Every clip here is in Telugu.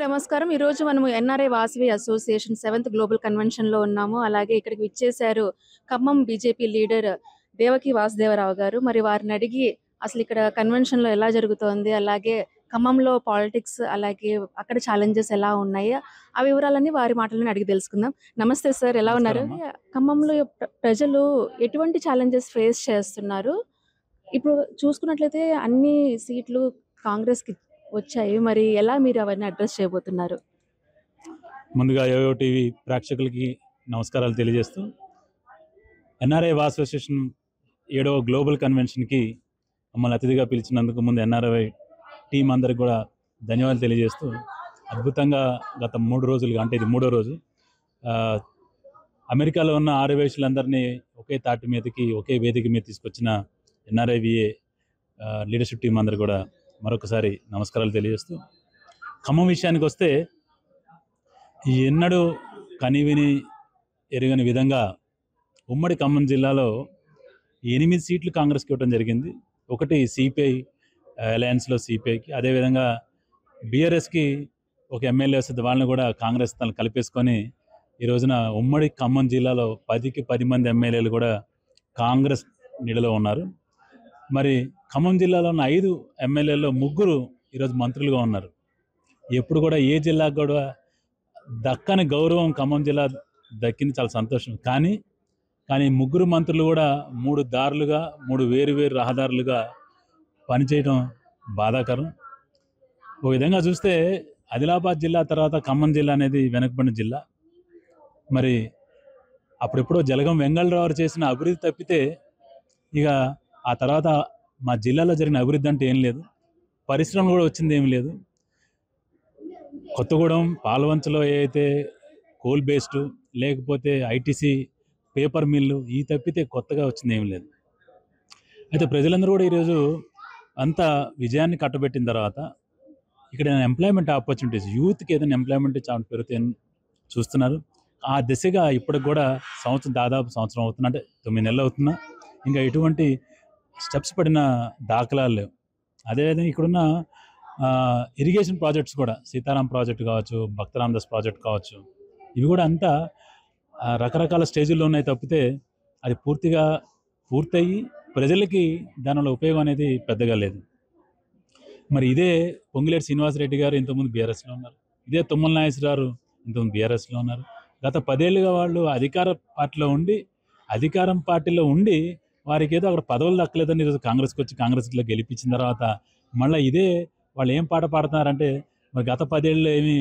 అందరికీ నమస్కారం. ఈరోజు మనము NRI Vasavi association 7th global కన్వెన్షన్‌లో ఉన్నాము. అలాగే ఇక్కడికి విచ్చేశారు ఖమ్మం బీజేపీ లీడర్ దేవకి వాసుదేవరావు గారు. మరి వారిని అడిగి అసలు ఇక్కడ కన్వెన్షన్‌లో ఎలా జరుగుతోంది? అలాగే ఖమ్మంలో పాలిటిక్స్ అలాగే అక్కడ ఛాలెంజెస్ ఎలా ఉన్నాయి? ఆ వివరాలన్నీ వారి మాటల్లోనే అడిగి తెలుసుకుందాం. నమస్తే సార్, ఎలా ఉన్నారు? నమస్కారం అమ్మా. ఖమ్మంలో ప్రజలు ఎటువంటి ఛాలెంజెస్ ఫేస్ చేస్తున్నారు? ఇప్పుడు చూసుకున్నట్లయితే అన్ని సీట్లు కాంగ్రెస్‌కి వచ్చాయి. మరి ఎలా మీరు అవన్నీ అడ్రెస్ చేయబోతున్నారు? ముందుగా యోయో టీవీ ప్రేక్షకులకి నమస్కారాలు తెలియజేస్తూ ఎన్ఆర్ఐ వాస్ అసోసియేషన్ 7వ గ్లోబల్ కన్వెన్షన్కి మమ్మల్ని అతిథిగా పిలిచినందుకు ముందు ఎన్ఆర్ఐ టీం అందరికి కూడా ధన్యవాదాలు తెలియజేస్తూ అద్భుతంగా గత 3 రోజులుగా, అంటే ఇది 3వ రోజు, ఆ, అమెరికాలో ఉన్న ఆర్యవైశ్యులందరినీ ఒకే తాటి మీదకి, ఒకే వేదిక మీద తీసుకొచ్చిన ఎన్ఆర్ఐవిఏ లీడర్షిప్ టీం అందరు కూడా మరొకసారి నమస్కారాలు తెలియజేస్తూ, ఖమ్మం విషయానికి వస్తే ఎన్నడూ కనివిని ఎరుగని విధంగా ఉమ్మడి ఖమ్మం జిల్లాలో 8 సీట్లు కాంగ్రెస్కి ఇవ్వడం జరిగింది. ఒకటి సిపిఐ అలయన్స్లో సిపిఐకి, అదేవిధంగా బీఆర్ఎస్కి ఒక ఎమ్మెల్యే వస్తుంది, వాళ్ళని కూడా కాంగ్రెస్ తను కలిపేసుకొని ఈ రోజున ఉమ్మడి ఖమ్మం జిల్లాలో 10కి 10 మంది ఎమ్మెల్యేలు కూడా కాంగ్రెస్ నీడలో ఉన్నారు. మరి ఖమ్మం జిల్లాలో ఉన్న 5 ఎమ్మెల్యేల్లో 3 ఈరోజు మంత్రులుగా ఉన్నారు. ఎప్పుడు కూడా ఏ జిల్లాకు కూడా దక్కని గౌరవం ఖమ్మం జిల్లా దక్కింది, చాలా సంతోషం. కానీ 3 మంత్రులు కూడా 3 దారులుగా, 3 వేరు రహదారులుగా పనిచేయడం బాధాకరం. ఒక విధంగా చూస్తే ఆదిలాబాద్ జిల్లా తర్వాత ఖమ్మం జిల్లా అనేది వెనకబడిన జిల్లా. మరి అప్పుడెప్పుడో జలగం వెంగళరావు చేసిన అభివృద్ధి తప్పితే ఇక ఆ తర్వాత మా జిల్లాలో జరిగిన అభివృద్ధి అంటే ఏం లేదు. పరిశ్రమలు కూడా వచ్చింది ఏమి లేదు. కొత్తగూడెం, పాల్వంచలో అయితే కోల్ బేస్డ్, లేకపోతే ఐటీసీ పేపర్ మిల్లు, ఈ తప్పితే కొత్తగా వచ్చింది ఏమి లేదు. అయితే ప్రజలందరూ కూడా ఈరోజు అంత విజయాన్ని కట్టబెట్టిన తర్వాత ఇక్కడ ఎంప్లాయ్మెంట్ ఆపర్చునిటీస్, యూత్కి ఏదైనా ఎంప్లాయ్మెంట్ చాలా పెరుగుతాయని చూస్తున్నారు. ఆ దిశగా ఇప్పటికి కూడా దాదాపు సంవత్సరం అవుతున్నా, అంటే 9 నెలలు అవుతున్నా, ఇంకా ఎటువంటి స్టెప్స్ పడిన దాఖలాలు లేవు. అదేవిధంగా ఇక్కడున్న ఇరిగేషన్ ప్రాజెక్ట్స్ కూడా, సీతారాం ప్రాజెక్ట్ కావచ్చు, భక్తరామదాస్ ప్రాజెక్ట్ కావచ్చు, ఇవి కూడా అంతా రకరకాల స్టేజ్ల్లో ఉన్నాయి తప్పితే అది పూర్తిగా పూర్తయి ప్రజలకి దానివల్ల ఉపయోగం అనేది పెద్దగా లేదు. మరి ఇదే పొంగులేటి శ్రీనివాసరెడ్డి గారు ఇంతకుముందు బీఆర్ఎస్లో ఉన్నారు, ఇదే తుమ్మల నాగేశ్వరరావు ఇంతకుముందు బీఆర్ఎస్లో ఉన్నారు. గత 10 ఏళ్ళుగా వాళ్ళు అధికార పార్టీలో ఉండి వారికి ఏదో అక్కడ పదవులు దక్కలేదని ఈరోజు కాంగ్రెస్కి వచ్చి కాంగ్రెస్లో గెలిపించిన తర్వాత మళ్ళీ ఇదే వాళ్ళు ఏం పాట పాడుతున్నారంటే, మరి గత 10 ఏళ్ళలో ఏమి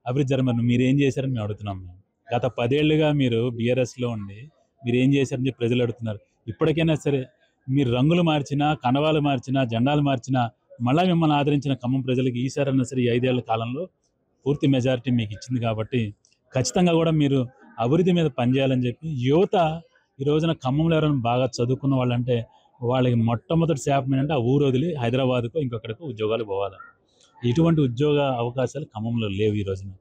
అభివృద్ధి జరగదు, మీరు ఏం చేశారని మేము అడుగుతున్నాం. మేము గత 10 ఏళ్ళుగా మీరు బీఆర్ఎస్లో ఉండి మీరు ఏం చేశారని చెప్పి ప్రజలు అడుగుతున్నారు. ఇప్పటికైనా సరే మీరు రంగులు మార్చినా, కణవాలు మార్చినా, జెండాలు మార్చినా మళ్ళీ మిమ్మల్ని ఆదరించిన ఖమ్మం ప్రజలకి ఈసారైనా సరే 5 ఏళ్ల కాలంలో పూర్తి మెజారిటీ మీకు ఇచ్చింది కాబట్టి ఖచ్చితంగా కూడా మీరు అభివృద్ధి మీద పనిచేయాలని చెప్పి యువత ఈ రోజున ఖమ్మంలో ఎవరైనా బాగా చదువుకున్న వాళ్ళంటే వాళ్ళకి మొట్టమొదటి శాపం ఏంటంటే ఆ ఊరు వదిలి హైదరాబాద్కు ఇంకొకరికి ఉద్యోగాలు పోవాలి. ఇటువంటి ఉద్యోగ అవకాశాలు ఖమ్మంలో లేవు ఈ రోజున.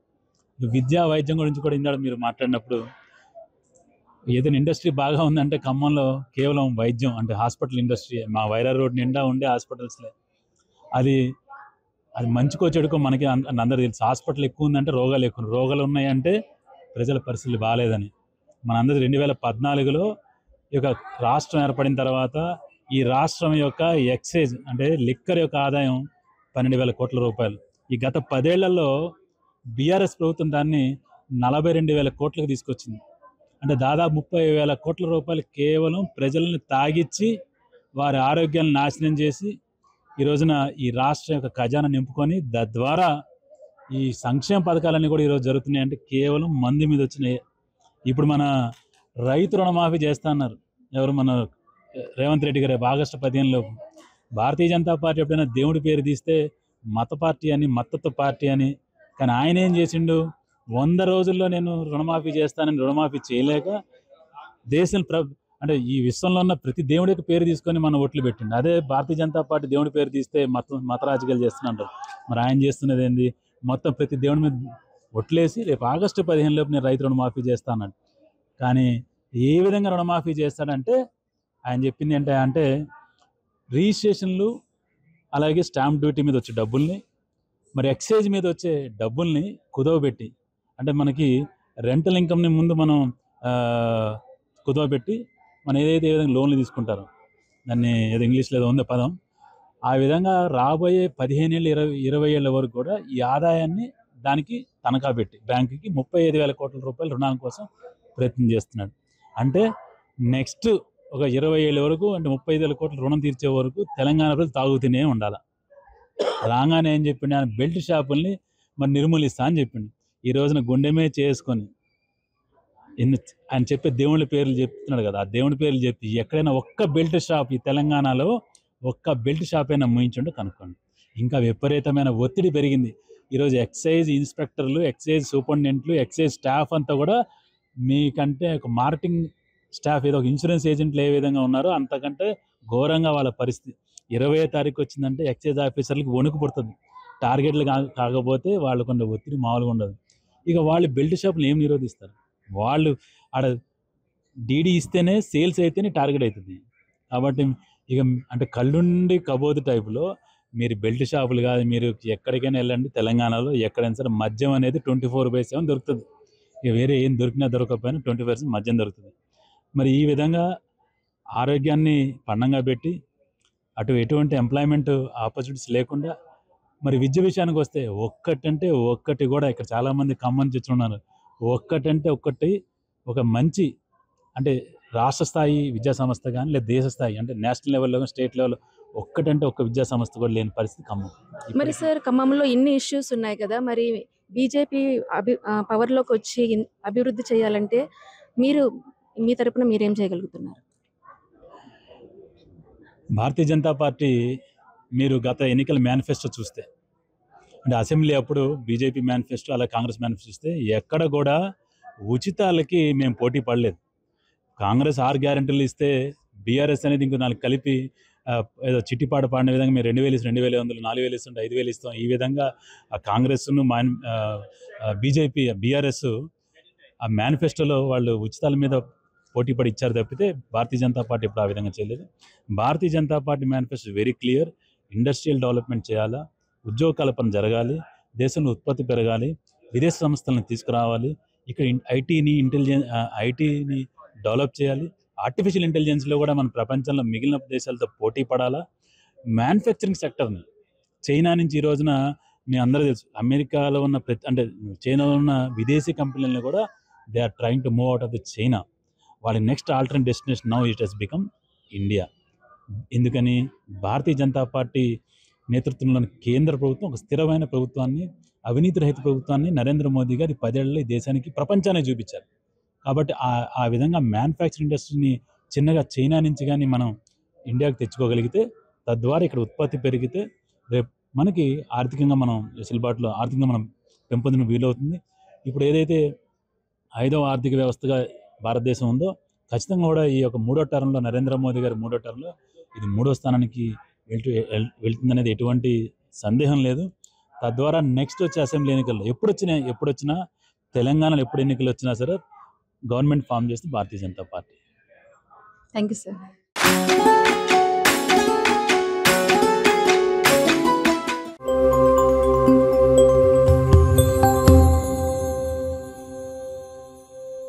విద్యా వైద్యం గురించి కూడా ఇందాక మీరు మాట్లాడినప్పుడు ఏదైనా ఇండస్ట్రీ బాగా ఉందంటే ఖమ్మంలో కేవలం వైద్యం, అంటే హాస్పిటల్ ఇండస్ట్రీ. మా వైరా రోడ్ నిండా ఉండే హాస్పిటల్స్లే. అది మంచికో చెడుకో మనకి అందరూ తెలుసు. హాస్పిటల్ ఎక్కువ ఉందంటే రోగాలు ఎక్కువ, రోగాలు ఉన్నాయంటే ప్రజల పరిస్థితులు బాగాలేదని. మనందరూ 2014లో ఈ యొక్క రాష్ట్రం ఏర్పడిన తర్వాత ఈ రాష్ట్రం యొక్క ఎక్సైజ్, అంటే లిక్కర్ యొక్క ఆదాయం 12,000 కోట్ల రూపాయలు. ఈ గత 10 ఏళ్లలో బీఆర్ఎస్ ప్రభుత్వం దాన్ని 42,000 కోట్లకు తీసుకొచ్చింది. అంటే దాదాపు 30,000 కోట్ల రూపాయలు కేవలం ప్రజల్ని తాగిచ్చి వారి ఆరోగ్యాన్ని నాశనం చేసి ఈ రోజున ఈ రాష్ట్రం యొక్క ఖజానా నింపుకొని తద్వారా ఈ సంక్షేమ పథకాలన్నీ కూడా ఈరోజు జరుగుతున్నాయి. అంటే కేవలం మంది మీద వచ్చినాయి. ఇప్పుడు మన రైతు రుణమాఫీ చేస్తా అన్నారు ఎవరు, మన రేవంత్ రెడ్డి గారు ఆగస్టు 15లో. భారతీయ జనతా పార్టీ ఎప్పుడైనా దేవుడి పేరు తీస్తే మత పార్టీ అని, మత్తత్వ పార్టీ అని. కానీ ఆయన ఏం చేసిండు, 100 రోజుల్లో నేను రుణమాఫీ చేస్తానని రుణమాఫీ చేయలేక దేశం అంటే ఈ విశ్వంలో ఉన్న ప్రతి దేవుడి యొక్క పేరు తీసుకొని మన ఓట్లు పెట్టిండు. అదే భారతీయ జనతా పార్టీ దేవుడి పేరు తీస్తే మత రాజకీయాలు చేస్తున్నారు. మరి ఆయన చేస్తున్నది ఏంది, మొత్తం ప్రతి దేవుడి మీద ఒట్లేసి రేపు ఆగస్టు 15 లోపు నేను రైతు రుణమాఫీ చేస్తానన్నాడు. కానీ ఏ విధంగా రుణమాఫీ చేస్తాడంటే ఆయన చెప్పింది ఏంటంటే రిజిస్ట్రేషన్లు అలాగే స్టాంప్ డ్యూటీ మీద వచ్చే డబ్బుల్ని మరి ఎక్సైజ్ మీద వచ్చే డబ్బుల్ని కుదవబెట్టి, అంటే మనకి రెంటల్ ఇన్కమ్ని ముందు మనం కుదవబెట్టి మనం ఏదైతే ఏ విధంగా లోన్లు తీసుకుంటారో, దాన్ని ఏదో ఇంగ్లీష్లో ఏదో ఉంది పదం, ఆ విధంగా రాబోయే 15 ఏళ్ళు 20 ఏళ్ళ వరకు కూడా ఈ ఆదాయాన్ని దానికి తనఖా పెట్టి బ్యాంకుకి 35,000 కోట్ల రూపాయల రుణాల కోసం ప్రయత్నం చేస్తున్నాడు. అంటే నెక్స్ట్ ఒక 20 ఏళ్ళ వరకు, అంటే 35,000 కోట్ల రుణం తీర్చే వరకు తెలంగాణ ప్రజలు తాగుతూనే ఉండాలి. రాగానే ఏం చెప్పిండు, ఆయన బెల్ట్ షాపుల్ని మరి నిర్మూలిస్తా అని చెప్పిండు. ఈ రోజున గుండెమే చేసుకొని ఆయన చెప్పే దేవుళ్ళ పేర్లు చెప్తున్నాడు కదా, ఆ దేవుడి పేర్లు చెప్పి ఎక్కడైనా ఒక్క బెల్ట్ షాప్ ఈ తెలంగాణలో ఒక్క బెల్ట్ షాప్ అయినా ముయించుండో కనుక్కోండి. ఇంకా విపరీతమైన ఒత్తిడి పెరిగింది. ఈరోజు ఎక్సైజ్ ఇన్స్పెక్టర్లు, ఎక్సైజ్ సూపరింటెండెంట్లు, ఎక్సైజ్ స్టాఫ్ అంతా కూడా మీకంటే ఒక మార్కెటింగ్ స్టాఫ్, ఏదో ఒక ఇన్సూరెన్స్ ఏజెంట్లు ఏ విధంగా ఉన్నారో అంతకంటే ఘోరంగా వాళ్ళ పరిస్థితి. 20వ తారీఖు వచ్చిందంటే ఎక్సైజ్ ఆఫీసర్లకు వణుకు పుడుతుంది. టార్గెట్లు కాకపోతే వాళ్ళకుండా ఒత్తిడి మామూలుగా ఉండదు. ఇక వాళ్ళు బెల్ట్ షాపులు ఏం నిరోధిస్తారు? వాళ్ళు ఆడ డీడీ ఇస్తేనే సేల్స్ అయితేనే టార్గెట్ అవుతుంది. కాబట్టి ఇక అంటే కళ్ళుండి కబోదు టైపులో మీరు బెల్ట్ షాపులు కాదు, మీరు ఎక్కడికైనా వెళ్ళండి తెలంగాణలో, ఎక్కడైనా సరే మద్యం అనేది 24/7 దొరుకుతుంది. ఇక వేరే ఏం దొరికినా దొరకకపోయినా 24 మద్యం దొరుకుతుంది. మరి ఈ విధంగా ఆరోగ్యాన్ని పణంగా పెట్టి అటు ఎటువంటి ఎంప్లాయ్మెంట్ ఆపర్చునిటీస్ లేకుండా, మరి విద్య విషయానికి వస్తే ఒక్కటి కూడా ఇక్కడ చాలామంది ఖమ్మం తెచ్చున్నారు. ఒక్కటంటే ఒక్కటి ఒక మంచి, అంటే రాష్ట్ర స్థాయి విద్యా సంస్థ కానీ లేదా దేశ స్థాయి అంటే నేషనల్ లెవెల్లో స్టేట్ లెవెల్లో ఒక్కటంటే ఒక్క విద్యా సంస్థ కూడా లేని పరిస్థితి ఖమ్మం. మరి సార్ ఖమ్మంలో ఇన్ని ఇష్యూస్ ఉన్నాయి కదా, మరి బీజేపీ పవర్లోకి వచ్చి అభివృద్ధి చేయాలంటే మీ తరపున మీరేం చేయగలుగుతున్నారు? భారతీయ జనతా పార్టీ మీరు గత ఎన్నికల మేనిఫెస్టో చూస్తే, అంటే అసెంబ్లీ అప్పుడు బీజేపీ మేనిఫెస్టో అలా కాంగ్రెస్ మేనిఫెస్టో చూస్తే ఎక్కడ కూడా ఉచితాలకి మేము పోటీ పడలేదు. కాంగ్రెస్ 6 గ్యారెంటీలు ఇస్తే బీఆర్ఎస్ అనేది ఇంకో 4 కలిపి ఏదో చిట్టిపాట పాడిన విధంగా మేము 2,000 ఇస్తాం, 2,100, 4,000 ఇస్తుంటే 5,000 ఇస్తాం. ఈ విధంగా ఆ కాంగ్రెస్ను బీజేపీ బీఆర్ఎస్ ఆ మేనిఫెస్టోలో వాళ్ళు ఉచితాల మీద పోటీ పడి ఇచ్చారు తప్పితే భారతీయ జనతా పార్టీ ఇప్పుడు ఆ విధంగా చేయలేదు. Bharatiya Janata Party manifesto very clear. Industrial development చేయాలా, ఉద్యోగ కల్పన జరగాలి, దేశంలో ఉత్పత్తి పెరగాలి, విదేశ సంస్థలను తీసుకురావాలి, ఇక్కడ ఐటీని డెవలప్ చేయాలి, ఆర్టిఫిషియల్ ఇంటెలిజెన్స్లో కూడా మన ప్రపంచంలో మిగిలిన దేశాలతో పోటీ పడాలా, మ్యానుఫ్యాక్చరింగ్ సెక్టర్ని చైనా నుంచి ఈ రోజున మీ అందరూ తెలుసు, అమెరికాలో ఉన్న అంటే చైనాలో ఉన్న విదేశీ కంపెనీలను కూడా they are trying to move out of the China. వాళ్ళ next alternate destination now it has become India. ఎందుకని? భారతీయ జనతా పార్టీ నేతృత్వంలోని కేంద్ర ప్రభుత్వం ఒక స్థిరమైన ప్రభుత్వాన్ని, అవినీతి రహిత ప్రభుత్వాన్ని నరేంద్ర మోదీ గారు 10 ఏళ్లలో ఈ దేశానికి ప్రపంచాన్ని చూపించారు. కాబట్టి ఆ విధంగా మ్యానుఫ్యాక్చరింగ్ ఇండస్ట్రీని చిన్నగా చైనా నుంచి కానీ మనం ఇండియాకి తెచ్చుకోగలిగితే, తద్వారా ఇక్కడ ఉత్పత్తి పెరిగితే రేపు మనకి ఆర్థికంగా మనం వెసులుబాటులో ఆర్థికంగా మనం పెంపొందిన వీలవుతుంది. ఇప్పుడు ఏదైతే 5వ ఆర్థిక వ్యవస్థగా భారతదేశం ఉందో, ఖచ్చితంగా కూడా ఈ యొక్క 3వ టర్మ్లో నరేంద్ర మోదీ గారి 3వ టర్మ్లో ఇది 3వ స్థానానికి వెళ్తుందనేది ఎటువంటి సందేహం లేదు. తద్వారా నెక్స్ట్ వచ్చే అసెంబ్లీ ఎన్నికల్లో ఎప్పుడొచ్చినా తెలంగాణలో ఎప్పుడు ఎన్నికలు వచ్చినా సరే గవర్నమెంట్ ఫామ్ చేస్తే Bharatiya Janata Party. Thank you sir.